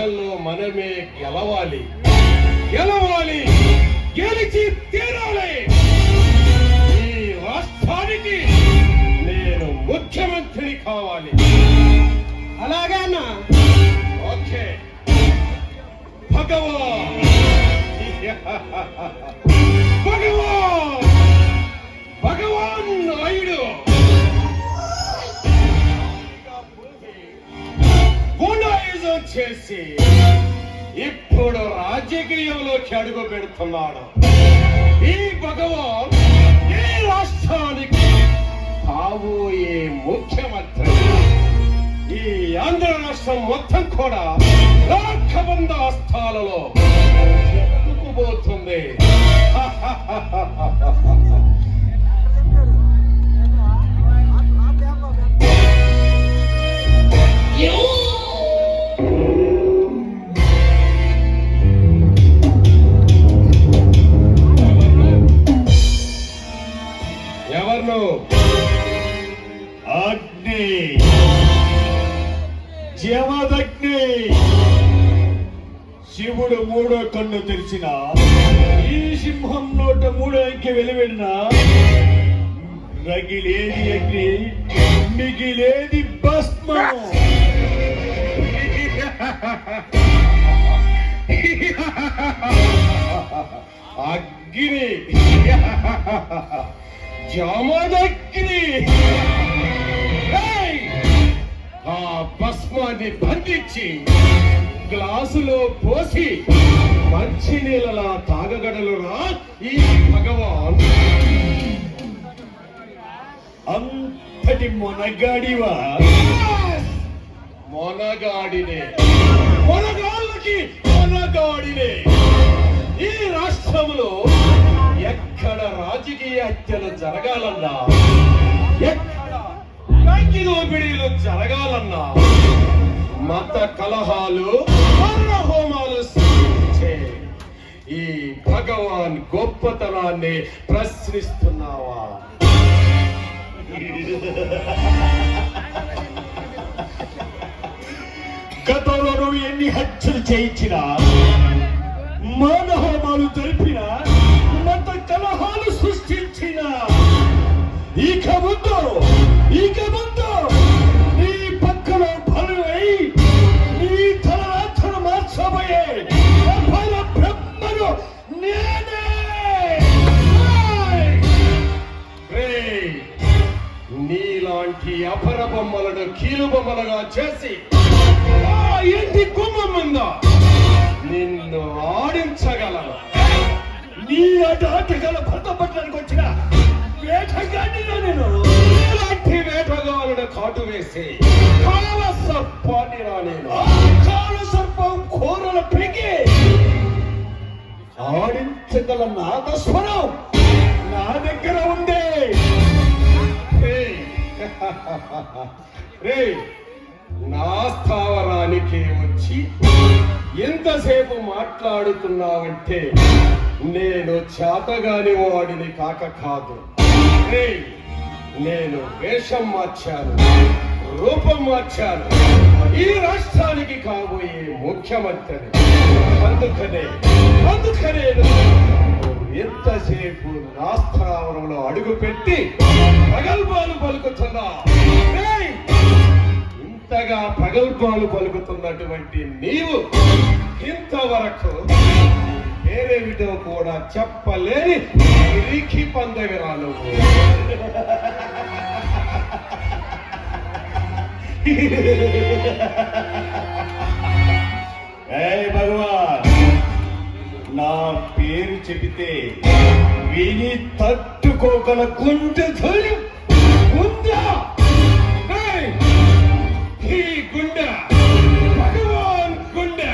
ఎలక్షన్లో మనమే గెలవాలి, గెలవాలి, గెలిచి తీరాలి. ఈ రాష్ట్రానికి నేను ముఖ్యమంత్రి కావాలి. అలాగే అన్న. ఓకే భగవాన్, భగవాన్, భగవాన్ నాయుడు గుండాయిజం చేసి ఇప్పుడు రాజకీయంలోకి అడుగు పెడుతున్నాడు. ఈ భగవాన్ ఈ రాష్ట్రానికి కాబోయే ముఖ్యమంత్రి. ఈ ఆంధ్ర రాష్ట్రం మొత్తం కూడా రాకబంద స్థాలలో చెప్పుకుపోతుంది. ఎవరు? అగ్ని, జమదగ్ని. శివుడు మూడో కన్ను తెరిచిన ఈ సింహం నోట మూడో అంకె వెలువడిన రగిలేది అగ్ని, మిగిలేది భస్మం. అగ్ని, జమదగ్ని. ఆ భస్మాన్ని బంధించి గ్లాసులో పోసి మంచి నీళ్ళలా తాగగడలురా ఈ భగవాన్. అంతటి మొనగాడివా? మొనగాడినే, మొనగాళ్ళకి మొనగాడినే. ఈ రాష్ట్రంలో ఎక్కడ రాజకీయ హత్యలు జరగాలన్నా, ఎక్కడ బ్యాంకి దోపిడీలు జరగాలన్నా, మత కలహాలు, హోమాలు సృష్టించే ఈ భగవాన్ గొప్పతనాన్ని ప్రశ్నిస్తున్నావా? గతంలో నువ్వు ఎన్ని హత్యలు చేయించినా, మానహోమాలు జరిపిన, మత కలహాలు సృష్టించిన, ఇక ముందు నీ పక్కన బలువై నీ తలరాత్రను మార్చబోయే అపర బ్రహ్మను నేనే. నీలాంటి అపర బొమ్మలను కీలు బొమ్మలుగా చేసి ఆ ఇంటి గుమ్మం మీద నిన్ను ఆడించగలను. నీ ఆటగల భర్త పట్టడానికి వచ్చిన వేటగాడినా నేను. ఇలాంటి వేటగాళ్ళను కాటు వేసి కాల సర్పాన్ని రా నేను. కాల సర్పం కూరల పిగి ఆడించగల నాదస్వరం నా దగ్గర ఉంది. నా స్థావరానికి వచ్చి ఎంతసేపు మాట్లాడుతున్నావంటే నేను చేతగాని వాడిని కాదు. నేను వేషం మార్చాను, రూపం మార్చాను. ఈ రాష్ట్రానికి కాబోయే ముఖ్యమంత్రిని. అందుకనే ఎంతసేపు నా స్థావరంలో అడుగు పెట్టి ప్రగల్భాలు పలుకుతున్నా. ఇంతగా ప్రగల్భాలు పలుకుతున్నటువంటి నీవు ఇంతవరకు వేరేవిటో కూడా చెప్పలేని రిఖి పందవిరా నువ్వు. భగవాన్, నా పేరు చెబితే విని తట్టుకోగల గుండె ధైర్యం ఉందా? ఈ గుండె భగవాన్ గుండె,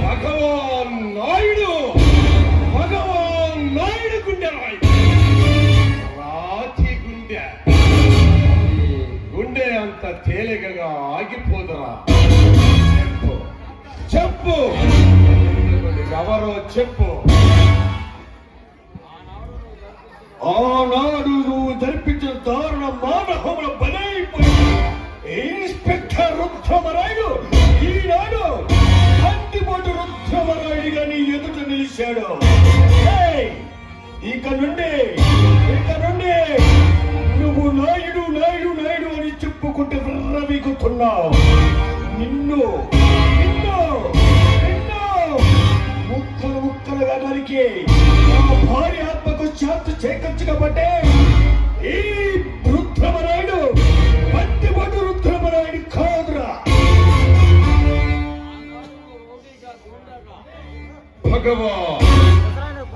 భగవాన్ నాయుడు, భగవాన్ నాయుడు గుండె రాతి గుండె. గుండె అంత తేలికగా ఆగిపోదురా. చెప్పు ఎవరో చెప్పు. ఆనాడు నువ్వు జరిపించిన దారుణ మానవముల బలైపోయి ఇన్స్పెక్టర్ రుద్రమరాయుడు ఈనాడు నిన్ను నిన్ను నిన్ను ముక్కలు ముక్కలుగా నరికి నా భార్య ఆత్మకు శాంతి చేకూర్చకపోతే ఈ రుద్రమరాయుడు పట్టిబడు రుద్రమరాయుడు కాదురా.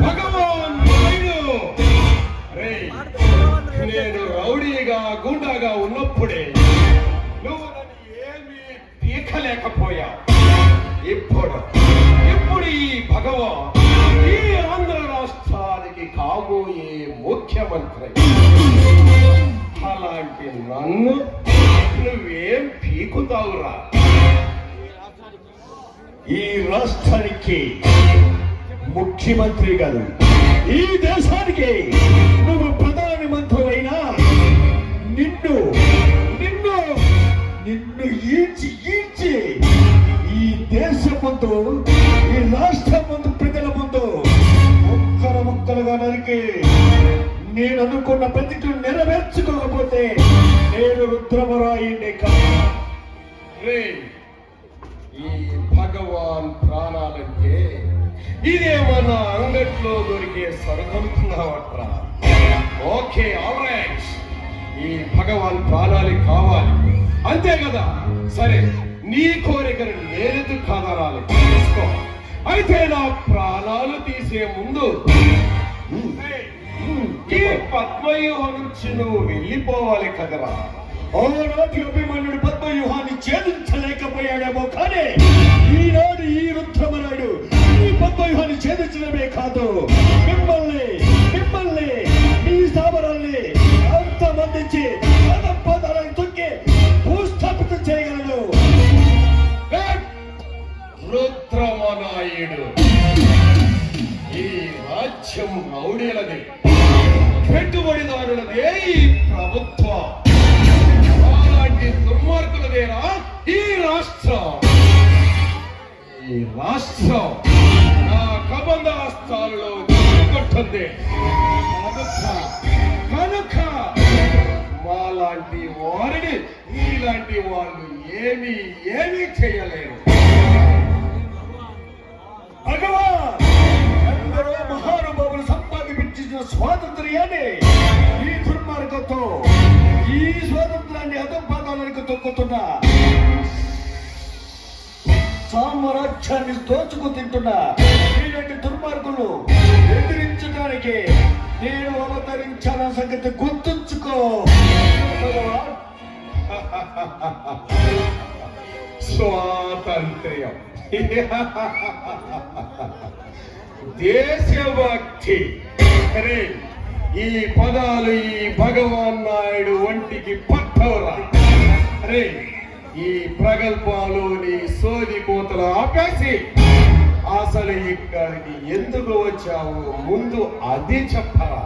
భగవాన్ నాయుడు, రే, నేను రౌడీగా గుండాగా ఉన్నప్పుడే నువ్వు నన్ను ఏమీ పీకలేకపోయావు. ఇప్పుడు ఈ భగవాన్ ఈ ఆంధ్ర రాష్ట్రానికి కాబోయే ముఖ్యమంత్రి. అలాంటి నన్ను నువ్వేం పీకుతావురా? ఈ రాష్ట్రానికి ముఖ్యమంత్రి గారు, ఈ దేశానికి నువ్వు ప్రధాని మంత్రి అయినా నిన్ను నిన్ను నిన్ను ఈడ్చి ఈడ్చి ఈ దేశం ముందు, ఈ రాష్ట్రం ముందు, ప్రజల ముందు ముక్కలు ముక్కలుగా నరికి నేను అనుకున్న ప్రతిజ్ఞ నెరవేర్చుకోకపోతే నేను రుద్రమరాయుడిని కాదు. రే, ఈ భగవాన్ ప్రాణాలంటే ఇదేమన్నా అంగట్లో దొరికే సరుకనుకున్నావట్రా? ఓకే, ఆల్ రైట్, ఈ భగవాన్ ప్రాణాలు కావాలి అంతే కదా? సరే, నీ కోరికను నేనెందుకు కాదనాలి? తీసుకో. అయితే నా ప్రాణాలు తీసే ముందు ఈ పద్మవ్యూహం నుంచి నువ్వు వెళ్ళిపోవాలి కదరా. ఆనాటి అభిమన్యుడు పద్మవ్యూహాన్ని ఛేదించలేకపోయాడేమో, కానీ ఈనాడు ఈ రుద్రమరాయుడు ఈ పద్మవ్యూహాన్ని ఛేదించడమే కాదు, మిమ్మల్ని మిమ్మల్ని మీ స్థావరాల్ని అంతమందించి పదాలను తొక్కి భూస్థాపితం చేయగలడు. రుద్రమనాయుడు, ఈ రాజ్యం రౌడీలది, పెట్టుబడిదారులదే ఈ ప్రభుత్వం. అలాంటి దుర్మార్గులదేరా ఈ రాష్ట్రం. ఈ రాష్ట్రం నా కబంధాస్తాల్లో కొట్టుంది కనుక మాలాంటి వారిని నీలాంటి వాళ్ళు ఏమీ చేయలేరు. భగవాన్, ఎందరో మహానుభావులు సంపాదించిన స్వాతంత్ర్యాన్ని ఈ దుర్మార్గంతో, ఈ స్వాతంత్రాన్ని అధపాతాలకు తొక్కుతున్న సామ్రాజ్యాన్ని దోచుకు తింటున్న ఇలాంటి దుర్మార్గులు ఎదిరించడానికి నేను అవతరించాలన్న సంగతి గుర్తుంచుకో. స్వాతంత్ర్యం, దేశభక్తి, అరే ఈ పదాలు ఈ భగవాన్ నాయుడు ఒంటికి పట్టవరా? అరే ఈ ప్రగల్భాలు నీ సోది కోతలు ఆపేసి అసలు ఇక్కడికి ఎందుకు వచ్చావు ముందు అది చెప్పరా.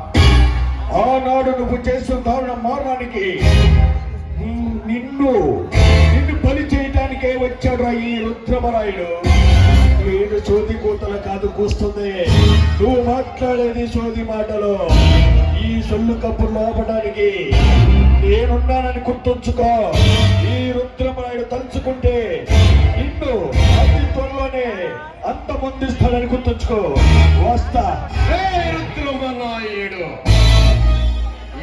ఆనాడు నువ్వు చేసిన దారుణ మారడానికి నిన్ను బలి చేయడానికే వచ్చాడు ఈ రుద్రమరాయుడు. నేను సోది కూతలు కాదు కూస్తుంది, నువ్వు మాట్లాడేది సోది మాటలు. ఈ సొల్లు కప్పులు ఆపడానికి నేనున్నానని గుర్తుంచుకో. ఈ రుద్రమరాయుడు తలుచుకుంటే నిన్ను అతి త్వరలోనే అంతమొందిస్తాడని గుర్తుంచుకో. వస్తా. రుద్రమనాయుడు,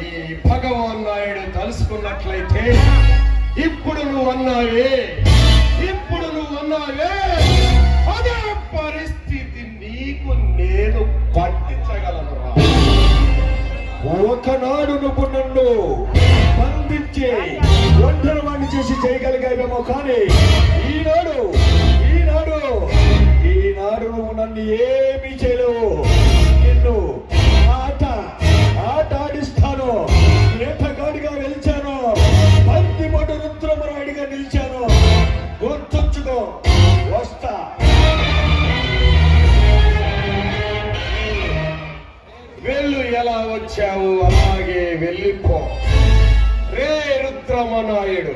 ఈ భగవాన్ నాయుడు తలుసుకున్నట్లయితే ఇప్పుడు నువ్వు అన్నావే అదే పరిస్థితి నీకు నేను పట్టించగలనురా. ఒకనాడు నువ్వు నన్ను బంధించి ఒంటరివాణ్ణి చేసి చేయగలిగావేమో, కానీ ఈనాడు నువ్వు నన్ను ఏమీ చేయలేవు. నిన్ను ఆట ఆడిస్తాను. ఏటగాడిగా నిలిచాను, బంతిమడు రుద్రమరాయుడిగా నిలిచాను. గుర్తుంచుకో. వస్తా. వెళ్ళు, ఎలా వచ్చావు అలాగే వెళ్ళిపో. రే రుద్రమనాయుడు,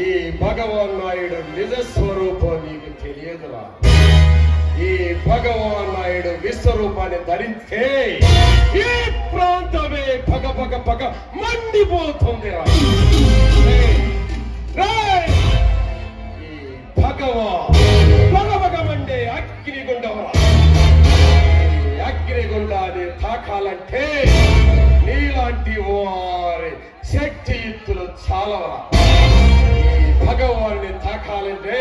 ఈ భగవాన్ నాయుడు నిజ స్వరూపం నీకు తెలియదురా. ఈ భగవాన్ నాయుడు విశ్వరూపాన్ని ధరిస్తే ఈ ప్రాంతమే పగ మండిపోతుందిరా. ఈ వంటి వారి శక్తియుక్తులు చాలవా ఈ భగవాన్ని తాకాలంటే